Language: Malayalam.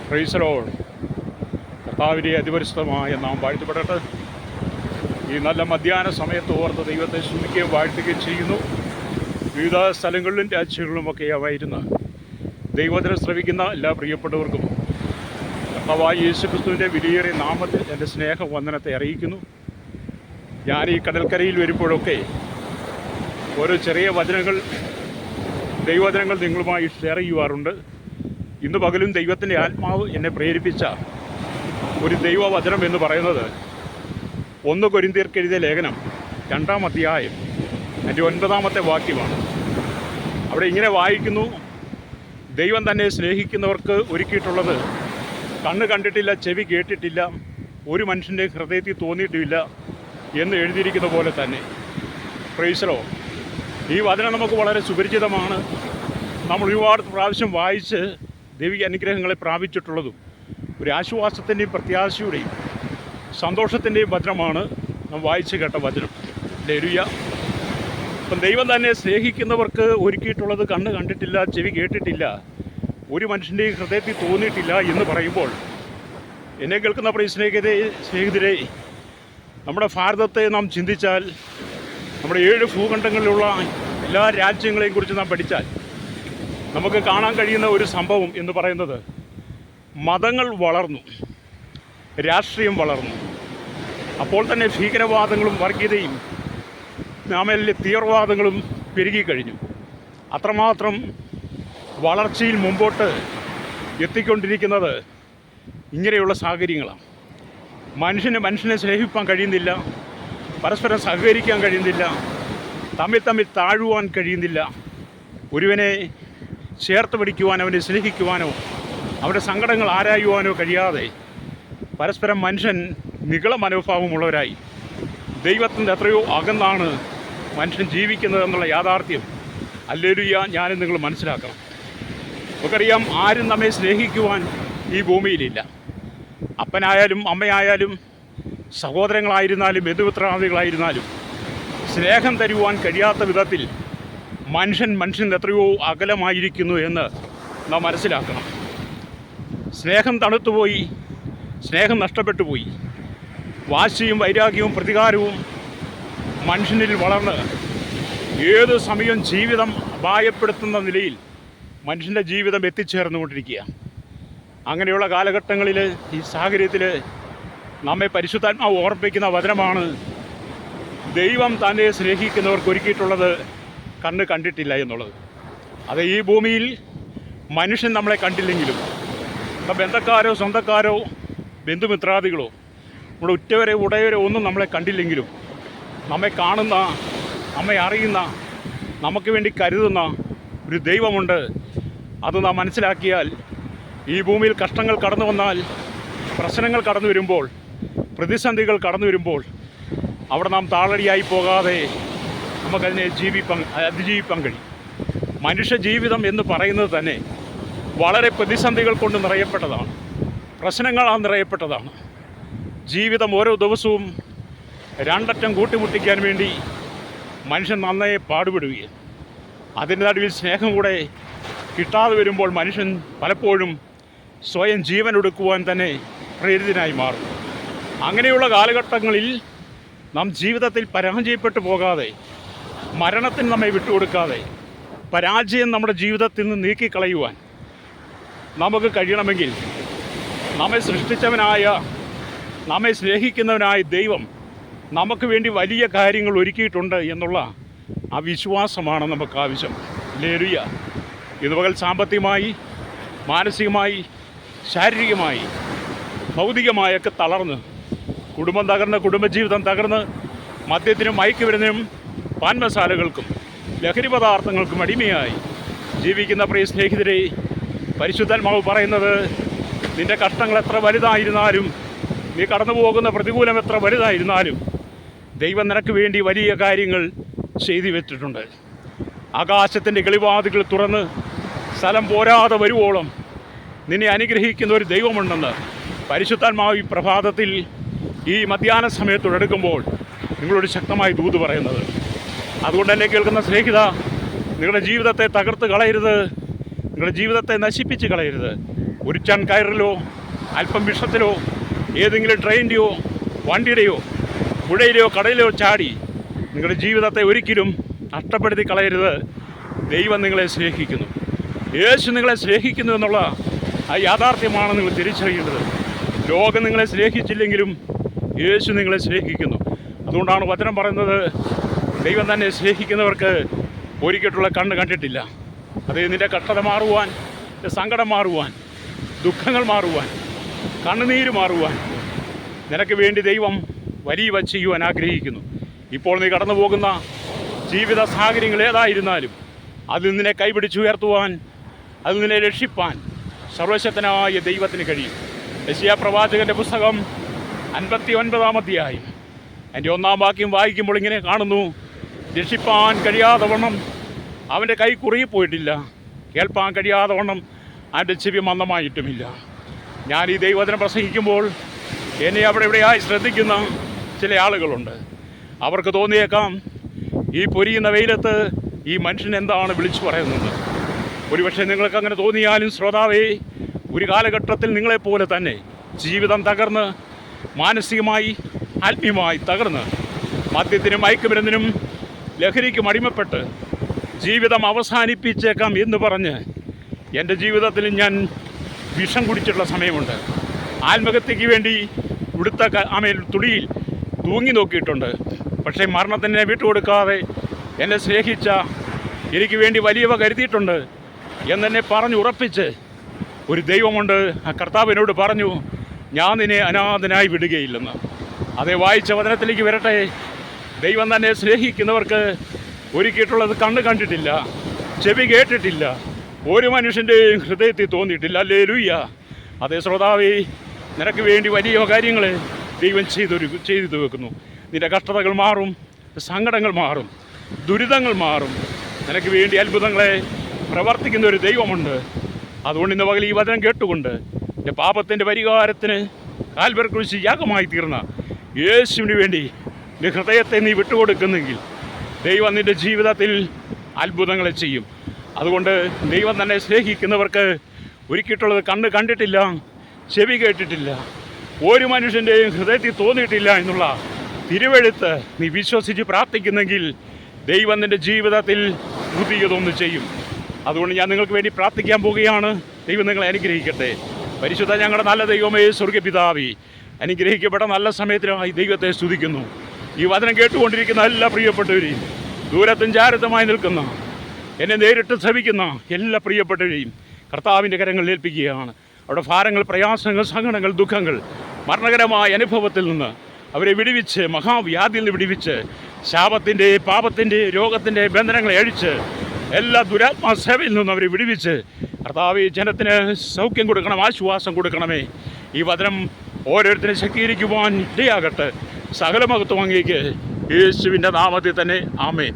Praise the Lord. കർത്താവിൻ്റെ അതിപരിശുദ്ധമായ നാം വാഴ്ത്തപ്പെടട്ടെ. ഈ നല്ല മധ്യാഹ്ന സമയത്ത് ഓർത്ത് ദൈവത്തെ സ്തുതിക്കുകയും വാഴ്ത്തുകയും ചെയ്യുന്നു. വിവിധ സ്ഥലങ്ങളിലും രാജ്യങ്ങളിലുമൊക്കെ ആയിരുന്ന ദൈവത്തിനെ ശ്രവിക്കുന്ന എല്ലാ പ്രിയപ്പെട്ടവർക്കും കർത്താവായ യേശുക്രിസ്തുവിൻ്റെ വിലയേറിയ നാമത്തിൽ എൻ്റെ സ്നേഹവന്ദനത്തെ അറിയിക്കുന്നു. ഞാൻ ഈ കടൽക്കരയിൽ വരുമ്പോഴൊക്കെ ഓരോ ചെറിയ ദൈവവചനങ്ങൾ നിങ്ങളുമായി ഷെയർ ചെയ്യുവാറുണ്ട്. ഇന്ന് പകലും ദൈവത്തിൻ്റെ ആത്മാവ് എന്നെ പ്രേരിപ്പിച്ച ഒരു ദൈവവചനം എന്ന് പറയുന്നത് 1 കൊരിന്ത്യർക്ക് എഴുതിയ ലേഖനം 2-ാം അധ്യായം അതിൻ്റെ 9-ാമത്തെ വാക്യമാണ്. അവിടെ ഇങ്ങനെ വായിക്കുന്നു: ദൈവം തന്നെ സ്നേഹിക്കുന്നവർക്ക് ഒരുക്കിയിട്ടുള്ളത് കണ്ണ് കണ്ടിട്ടില്ല, ചെവി കേട്ടിട്ടില്ല, ഒരു മനുഷ്യൻ്റെ ഹൃദയത്തിൽ തോന്നിയിട്ടുമില്ല എന്ന് എഴുതിയിരിക്കുന്ന പോലെ തന്നെ. Praise the Lord. ഈ വചനം നമുക്ക് വളരെ സുപരിചിതമാണ്. നമ്മൾ ഒരുപാട് പ്രാവശ്യം വായിച്ച് ദൈവിക അനുഗ്രഹങ്ങളെ പ്രാപിച്ചിട്ടുള്ളതും ഒരു ആശ്വാസത്തിൻ്റെയും പ്രത്യാശയുടെയും സന്തോഷത്തിൻ്റെയും വചനമാണ് നാം വായിച്ച് കേട്ട വചനം. ഹല്ലേലൂയ. അപ്പം ദൈവം തന്നെ സ്നേഹിക്കുന്നവർക്ക് ഒരുക്കിയിട്ടുള്ളത് കണ്ണ് കണ്ടിട്ടില്ല, ചെവി കേട്ടിട്ടില്ല, ഒരു മനുഷ്യൻ്റെയും ഹൃദയത്തിൽ തോന്നിയിട്ടില്ല എന്ന് പറയുമ്പോൾ എന്നെ കേൾക്കുന്ന പ്രിയ സ്നേഹിതരെ, നമ്മുടെ ഭാരതത്തെ നാം ചിന്തിച്ചാൽ, നമ്മുടെ 7 ഭൂഖണ്ഡങ്ങളിലുള്ള എല്ലാ രാജ്യങ്ങളെയും കുറിച്ച് നാം പഠിച്ചാൽ നമുക്ക് കാണാൻ കഴിയുന്ന ഒരു സംഭവം എന്ന് പറയുന്നത് മതങ്ങൾ വളർന്നു, രാഷ്ട്രീയം വളർന്നു. അപ്പോൾ തന്നെ ഭീകരവാദങ്ങളും വർഗീയതയും നാമല്ലേ തീവ്രവാദങ്ങളും പെരുകിക്കഴിഞ്ഞു. അത്രമാത്രം വളർച്ചയിൽ മുമ്പോട്ട് എത്തിക്കൊണ്ടിരിക്കുന്നത് ഇങ്ങനെയുള്ള സാഹചര്യങ്ങളാണ്. മനുഷ്യനെ സ്നേഹിക്കാൻ കഴിയുന്നില്ല, പരസ്പരം സഹകരിക്കാൻ കഴിയുന്നില്ല, തമ്മിൽ താഴുവാൻ കഴിയുന്നില്ല, ഒരുവനെ ചേർത്ത് പിടിക്കുവാനോ അവനെ സ്നേഹിക്കുവാനോ അവൻ്റെ സങ്കടങ്ങൾ ആരായുവാനോ കഴിയാതെ പരസ്പരം മനുഷ്യൻ നിഗള മനോഭാവമുള്ളവരായി ദൈവത്തിൻ്റെ എത്രയോ അകന്നാണ് മനുഷ്യൻ ജീവിക്കുന്നത് എന്നുള്ള യാഥാർത്ഥ്യം ഹല്ലേലൂയ ഞാനും നിങ്ങൾ മനസ്സിലാക്കണം. നമുക്കറിയാം, ആരും നമ്മെ സ്നേഹിക്കുവാൻ ഈ ഭൂമിയിലില്ല. അപ്പനായാലും അമ്മയായാലും സഹോദരങ്ങളായിരുന്നാലും ബന്ധുമിത്രാദികളായിരുന്നാലും സ്നേഹം തരുവാൻ കഴിയാത്ത വിധത്തിൽ മനുഷ്യൻ എത്രയോ അകലമായിരിക്കുന്നു എന്ന് നാം മനസ്സിലാക്കണം. സ്നേഹം തണുത്തുപോയി, സ്നേഹം നഷ്ടപ്പെട്ടു പോയി. വാശിയും വൈരാഗ്യവും പ്രതികാരവും മനുഷ്യനിൽ വളർന്ന് ഏത് സമയം ജീവിതം അപായപ്പെടുത്തുന്ന നിലയിൽ മനുഷ്യൻ്റെ ജീവിതം എത്തിച്ചേർന്നുകൊണ്ടിരിക്കുക. അങ്ങനെയുള്ള കാലഘട്ടങ്ങളിൽ, ഈ സാഹചര്യത്തിൽ നമ്മെ പരിശുദ്ധാത്മാവ് ഓർമ്മിപ്പിക്കുന്ന വചനമാണ്: ദൈവം തന്നെ സ്നേഹിക്കുന്നവർക്ക് ഒരുക്കിയിട്ടുള്ളത് കണ്ണ് കണ്ടിട്ടില്ല എന്നുള്ളത്. അത് ഈ ഭൂമിയിൽ മനുഷ്യൻ നമ്മളെ കണ്ടില്ലെങ്കിലും, ബന്ധക്കാരോ സ്വന്തക്കാരോ ബന്ധുമിത്രാദികളോ നമ്മുടെ ഉറ്റവരെ ഉടയവരെ ഒന്നും നമ്മളെ കണ്ടില്ലെങ്കിലും, നമ്മെ കാണുന്ന, നമ്മെ അറിയുന്ന, നമുക്ക് വേണ്ടി കരുതുന്ന ഒരു ദൈവമുണ്ട്. അത് നാം മനസ്സിലാക്കിയാൽ, ഈ ഭൂമിയിൽ കഷ്ടങ്ങൾ കടന്നു വന്നാൽ, പ്രശ്നങ്ങൾ കടന്നു വരുമ്പോൾ, പ്രതിസന്ധികൾ കടന്നു വരുമ്പോൾ അവിടെ നാം താളടിയായി പോകാതെ നമുക്കതിനെ അതിജീവിക്കാൻ കഴിയും. മനുഷ്യ ജീവിതം എന്ന് പറയുന്നത് തന്നെ വളരെ പ്രതിസന്ധികൾ കൊണ്ട് നിറയപ്പെട്ടതാണ്, പ്രശ്നങ്ങളാൽ നിറയപ്പെട്ടതാണ്. ജീവിതം ഓരോ ദിവസവും രണ്ടറ്റം കൂട്ടിമുട്ടിക്കാൻ വേണ്ടി മനുഷ്യൻ നന്നായി പാടുപെടുകയും അതിൻ്റെ നടുവിൽ സ്നേഹം കൂടെ കിട്ടാതെ വരുമ്പോൾ മനുഷ്യൻ പലപ്പോഴും സ്വയം ജീവൻ ഒടുക്കുവാൻ തന്നെ പ്രേരിതനായി മാറും. അങ്ങനെയുള്ള കാലഘട്ടങ്ങളിൽ നാം ജീവിതത്തിൽ പരാജയപ്പെട്ടു പോകാതെ, മരണത്തിന് നമ്മെ വിട്ടുകൊടുക്കാതെ, പരാജയം നമ്മുടെ ജീവിതത്തിൽ നിന്ന് നീക്കിക്കളയുവാൻ നമുക്ക് കഴിയണമെങ്കിൽ, നമ്മെ സൃഷ്ടിച്ചവനായ, നമ്മെ സ്നേഹിക്കുന്നവനായ ദൈവം നമുക്ക് വേണ്ടി വലിയ കാര്യങ്ങൾ ഒരുക്കിയിട്ടുണ്ട് എന്നുള്ള ആ വിശ്വാസമാണ് നമുക്ക് ആവശ്യം. ഹല്ലേലൂയ. ഇത് പകൽ സാമ്പത്തികമായി, മാനസികമായി, ശാരീരികമായി, ഭൗതികമായൊക്കെ തളർന്ന്, കുടുംബം തകർന്ന്, കുടുംബജീവിതം തകർന്ന്, മദ്യത്തിനും മയക്കുമരുന്നിനും പാൻമസാലകൾക്കും ലഹരി പദാർത്ഥങ്ങൾക്കും അടിമയായി ജീവിക്കുന്ന പ്രിയ സ്നേഹിതരെ, പരിശുദ്ധാത്മാവ് പറയുന്നത്, നിൻ്റെ കഷ്ടങ്ങൾ എത്ര വലുതായിരുന്നാലും, നീ കടന്നു പോകുന്ന പ്രതികൂലം എത്ര വലുതായിരുന്നാലും, ദൈവം നിനക്ക് വേണ്ടി വലിയ കാര്യങ്ങൾ ചെയ്തു വെച്ചിട്ടുണ്ട്. ആകാശത്തിൻ്റെ കിളിവാതികൾ തുറന്ന് സ്ഥലം പോരാതെ വരുവോളം നിന്നെ അനുഗ്രഹിക്കുന്ന ഒരു ദൈവമുണ്ടെന്ന് പരിശുദ്ധാത്മാവ് ഈ പ്രഭാതത്തിൽ, ഈ മധ്യാഹ്ന സമയത്തോടെടുക്കുമ്പോൾ നിങ്ങളോട് ശക്തമായി ദൂത് പറയുന്നത്. അതുകൊണ്ട് എന്നെ കേൾക്കുന്ന സ്നേഹിത, നിങ്ങളുടെ ജീവിതത്തെ തകർത്ത് കളയരുത്, നിങ്ങളുടെ ജീവിതത്തെ നശിപ്പിച്ച് കളയരുത്. ഒരു ചൺ കയറിലോ അല്പം വിഷത്തിലോ ഏതെങ്കിലും ട്രെയിനിൻ്റെയോ വണ്ടിയുടെയോ പുഴയിലെയോ കടലിലോ ചാടി നിങ്ങളുടെ ജീവിതത്തെ ഒരിക്കലും നഷ്ടപ്പെടുത്തി കളയരുത്. ദൈവം നിങ്ങളെ സ്നേഹിക്കുന്നു, യേശു നിങ്ങളെ സ്നേഹിക്കുന്നു എന്നുള്ള ആ യാഥാർത്ഥ്യമാണ് നിങ്ങൾ തിരിച്ചറിയേണ്ടത്. ലോകം നിങ്ങളെ സ്നേഹിച്ചില്ലെങ്കിലും യേശു നിങ്ങളെ സ്നേഹിക്കുന്നു. അതുകൊണ്ടാണ് വചനം പറയുന്നത്, ദൈവം തന്നെ സ്നേഹിക്കുന്നവർക്ക് ഒരിക്കലുള്ള കണ്ണ് കണ്ടിട്ടില്ല. അത് നിൻ്റെ കഷ്ടത മാറുവാൻ, നിൻ്റെ സങ്കടം മാറുവാൻ, ദുഃഖങ്ങൾ മാറുവാൻ, കണ്ണുനീര് മാറുവാൻ നിനക്ക് വേണ്ടി ദൈവം വലിയ ചെയ്യുവാൻ ആഗ്രഹിക്കുന്നു. ഇപ്പോൾ നീ കടന്നു പോകുന്ന ജീവിത സാഹചര്യങ്ങൾ ഏതായിരുന്നാലും അതിൽ നിന്നെ കൈപിടിച്ചുയർത്തുവാൻ, അതിൽ നിന്നെ രക്ഷിപ്പാൻ സർവശക്തനായ ദൈവത്തിന് കഴിയും. യെശയ്യാ പ്രവാചകൻ്റെ പുസ്തകം 59-ാം അധ്യായം അതിൻ്റെ 1-ാം വാക്യം വായിക്കുമ്പോൾ ഇങ്ങനെ കാണുന്നു, രക്ഷിപ്പാൻ കഴിയാതെ വണ്ണം അവൻ്റെ കൈ കുറുകിപ്പോയിട്ടില്ല, കേൾപ്പാൻ കഴിയാതെ വണ്ണം അവൻ്റെ ചെവി മന്ദമായിട്ടുമില്ല. ഞാൻ ഈ ദൈവവചനം പ്രസംഗിക്കുമ്പോൾ എന്നെ അവിടെ ഇവിടെയായി ശ്രദ്ധിക്കുന്ന ചില ആളുകളുണ്ട്. അവർക്ക് തോന്നിയേക്കാം, ഈ പൊരിയുന്ന വെയിലത്ത് ഈ മനുഷ്യൻ എന്താണ് വിളിച്ചു പറയുന്നത്. ഒരുപക്ഷെ നിങ്ങൾക്ക് അങ്ങനെ തോന്നിയാലും ശ്രോതാവേ, ഒരു കാലഘട്ടത്തിൽ നിങ്ങളെപ്പോലെ തന്നെ ജീവിതം തകർന്ന്, മാനസികമായി ആത്മീയമായി തകർന്ന്, മദ്യത്തിനും മയക്കുമരുന്നിനും ലഹരിക്കും അടിമപ്പെട്ട് ജീവിതം അവസാനിപ്പിച്ചേക്കാം എന്ന് പറഞ്ഞ് എൻ്റെ ജീവിതത്തിൽ ഞാൻ വിഷം കുടിച്ചിട്ടുള്ള സമയമുണ്ട്. ആത്മഹത്യയ്ക്ക് വേണ്ടി ഉടുത്ത തുടിയിൽ തൂങ്ങി നോക്കിയിട്ടുണ്ട്. പക്ഷേ മരണത്തിനെ വിട്ടുകൊടുക്കാതെ എന്നെ സ്നേഹിച്ച, എനിക്ക് വേണ്ടി വലിയവ കരുതിയിട്ടുണ്ട് എന്നെ പറഞ്ഞ് ഉറപ്പിച്ച് ഒരു ദൈവമുണ്ട്. ആ കർത്താവിനോട് പറഞ്ഞു, ഞാൻ നിന്നെ അനാഥനായി വിടുകയില്ലെന്ന്. അതേ വായിച്ച വചനത്തിലേക്ക് വരട്ടെ. ദൈവം തന്നെ സ്നേഹിക്കുന്നവർക്ക് ഒരുക്കിയിട്ടുള്ളത് കണ്ണ് കണ്ടിട്ടില്ല, ചെവി കേട്ടിട്ടില്ല, ഒരു മനുഷ്യൻ്റെയും ഹൃദയത്തിൽ തോന്നിയിട്ടില്ല. ഹല്ലേലൂയ. അതേ ശ്രോതാവേ, നിനക്ക് വേണ്ടി വലിയ കാര്യങ്ങൾ ദൈവം ചെയ്തു വെക്കുന്നു. നിൻ്റെ കഷ്ടതകൾ മാറും, സങ്കടങ്ങൾ മാറും, ദുരിതങ്ങൾ മാറും. നിനക്ക് വേണ്ടി അത്ഭുതങ്ങളെ പ്രവർത്തിക്കുന്ന ഒരു ദൈവമുണ്ട്. അതുകൊണ്ട് ഇന്ന് പകൽ ഈ വചനം കേട്ടുകൊണ്ട് എൻ്റെ പാപത്തിൻ്റെ പരിഹാരത്തിന് കാൽവരി ക്രൂശിൽ യാഗമായി തീർന്ന യേശുവിന് വേണ്ടി നിൻ്റെ ഹൃദയത്തെ നീ വിട്ടുകൊടുക്കുന്നെങ്കിൽ ദൈവം നിൻ്റെ ജീവിതത്തിൽ അത്ഭുതങ്ങളെ ചെയ്യും. അതുകൊണ്ട് ദൈവം തന്നെ സ്നേഹിക്കുന്നവർക്ക് ഒരുക്കിയിട്ടുള്ളത് കണ്ണ് കണ്ടിട്ടില്ല, ചെവി കേട്ടിട്ടില്ല, ഒരു മനുഷ്യൻ്റെയും ഹൃദയത്തിൽ തോന്നിയിട്ടില്ല എന്നുള്ള തിരുവെഴുത്ത് നീ വിശ്വസിച്ച് പ്രാർത്ഥിക്കുന്നെങ്കിൽ ദൈവം നിൻ്റെ ജീവിതത്തിൽ പുതിയതൊന്ന് ചെയ്യും. അതുകൊണ്ട് ഞാൻ നിങ്ങൾക്ക് വേണ്ടി പ്രാർത്ഥിക്കാൻ പോവുകയാണ്. ദൈവം നിങ്ങളെ അനുഗ്രഹിക്കട്ടെ. പരിശുദ്ധ ഞങ്ങളുടെ നല്ല ദൈവമേ, സ്വർഗ്ഗപിതാവേ, അനുഗ്രഹിക്കപ്പെട്ട നല്ല സമയത്തിനായി ദൈവത്തെ സ്തുതിക്കുന്നു. ഈ വചനം കേട്ടുകൊണ്ടിരിക്കുന്ന എല്ലാ പ്രിയപ്പെട്ടവരെയും, ദൂരത്തും ചാരത്തുമായി നിൽക്കുന്ന, എന്നെ നേരിട്ട് ശ്രമിക്കുന്ന എല്ലാ പ്രിയപ്പെട്ടവരെയും കർത്താവിൻ്റെ കരങ്ങളിൽ ഏൽപ്പിക്കുകയാണ്. അവിടെ ഭാരങ്ങൾ, പ്രയാസങ്ങൾ, സങ്കടങ്ങൾ, ദുഃഖങ്ങൾ, മരണകരമായ അനുഭവത്തിൽ നിന്ന് അവരെ വിടുവിച്ച്, മഹാവ്യാധിയിൽ നിന്ന് വിടുവിച്ച്, ശാപത്തിൻ്റെ, പാപത്തിൻ്റെ, രോഗത്തിൻ്റെ ബന്ധനങ്ങളെ അഴിച്ച്, എല്ലാ ദുരാത്മാ സേവയിൽ നിന്നും അവരെ വിടുവിച്ച് കർത്താവേ, ജനത്തിന് സൗഖ്യം കൊടുക്കണം, ആശ്വാസം കൊടുക്കണമേ. ഈ വചനം ഓരോരുത്തരെ ശക്തീകരിക്കുവാൻ ഇടയാകട്ടെ. സകല മഹത്വം അങ്ങേക്ക് യേശുവിൻ്റെ നാമത്തിൽ തന്നെ. ആമേൻ.